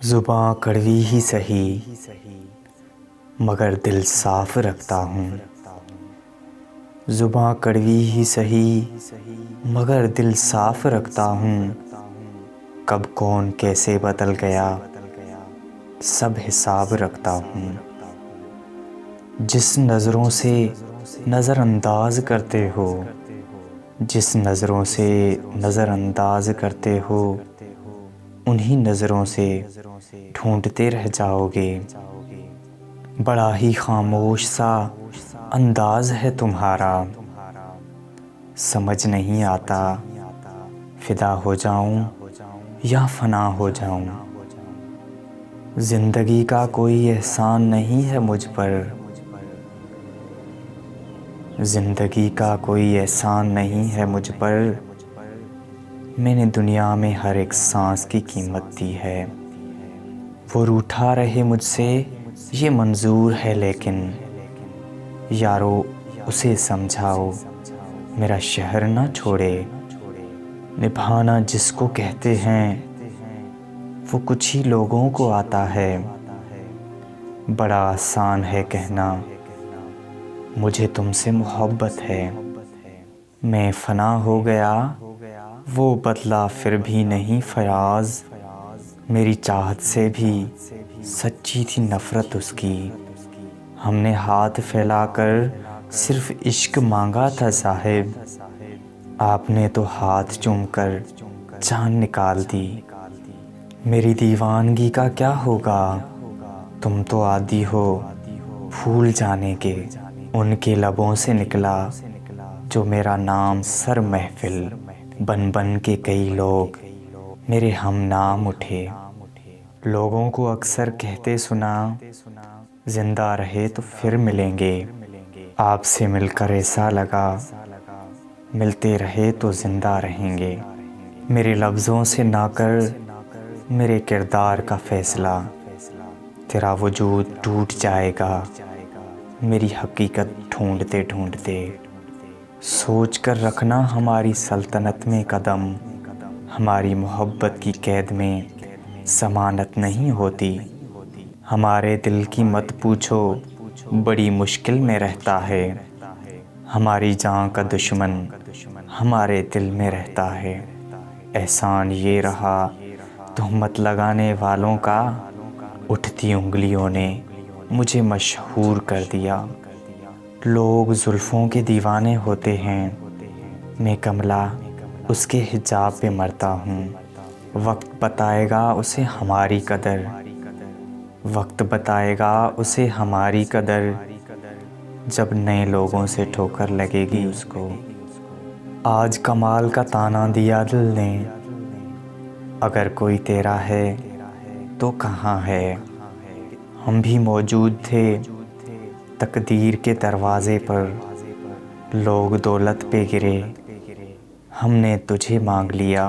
ज़ुबां कड़वी ही सही मगर दिल साफ रखता हूँ। ज़ुबां कड़वी ही सही मगर दिल साफ रखता हूँ। कब कौन कैसे बदल गया सब हिसाब रखता हूँ। जिस नज़रों से नज़रअंदाज करते हो, जिस नज़रों से नज़रअंदाज करते हो, उन्हीं नज़रों से ढूंढते रह जाओगे। बड़ा ही खामोश सा अंदाज़ है तुम्हारा, समझ नहीं आता फ़िदा हो जाऊं या फ़ना हो जाऊं। ज़िंदगी का कोई एहसान नहीं है मुझ पर, ज़िंदगी का कोई एहसान नहीं है मुझ पर। मैंने दुनिया में हर एक सांस की कीमत दी है। वो रूठा रहे मुझसे ये मंजूर है, लेकिन यारो उसे समझाओ मेरा शहर ना छोड़े। निभाना जिसको कहते हैं वो कुछ ही लोगों को आता है। बड़ा आसान है कहना मुझे तुमसे मोहब्बत है। मैं फ़ना हो गया वो बदला फिर भी नहीं फयाज़। मेरी चाहत से भी सच्ची थी नफ़रत उसकी। हमने हाथ फैलाकर सिर्फ़ इश्क मांगा था साहिब, आपने तो हाथ चूमकर जान निकाल दी। मेरी दीवानगी का क्या होगा, तुम तो आदी हो भूल जाने के। उनके लबों से निकला जो मेरा नाम सर महफ़िल, बन बन के कई लोग मेरे हम नाम उठे। लोगों को अक्सर कहते सुना ज़िंदा रहे तो फिर मिलेंगे। आपसे मिलकर ऐसा लगा मिलते रहे तो ज़िंदा रहेंगे। मेरे लफ्ज़ों से ना कर मेरे किरदार का फ़ैसला, तेरा वजूद टूट जाएगा मेरी हकीकत ढूंढते ढूंढते। सोच कर रखना हमारी सल्तनत में कदम, हमारी मोहब्बत की कैद में ज़मानत नहीं होती। हमारे दिल की मत पूछो बड़ी मुश्किल में रहता है। हमारी जान का दुश्मन हमारे दिल में रहता है। एहसान ये रहा तोहमत लगाने वालों का, उठती उंगलियों ने मुझे मशहूर कर दिया। लोग जुल्फ़ों के दीवाने होते हैं, मैं कमला उसके हिजाब पे मरता हूँ। वक्त बताएगा उसे हमारी कदर, वक्त बताएगा उसे हमारी कदर। जब नए लोगों से ठोकर लगेगी उसको। आज कमाल का ताना दिया दिल ने, अगर कोई तेरा है तो कहाँ है। हम भी मौजूद थे तकदीर के दरवाज़े पर, लोग दौलत पे गिरे हमने तुझे मांग लिया।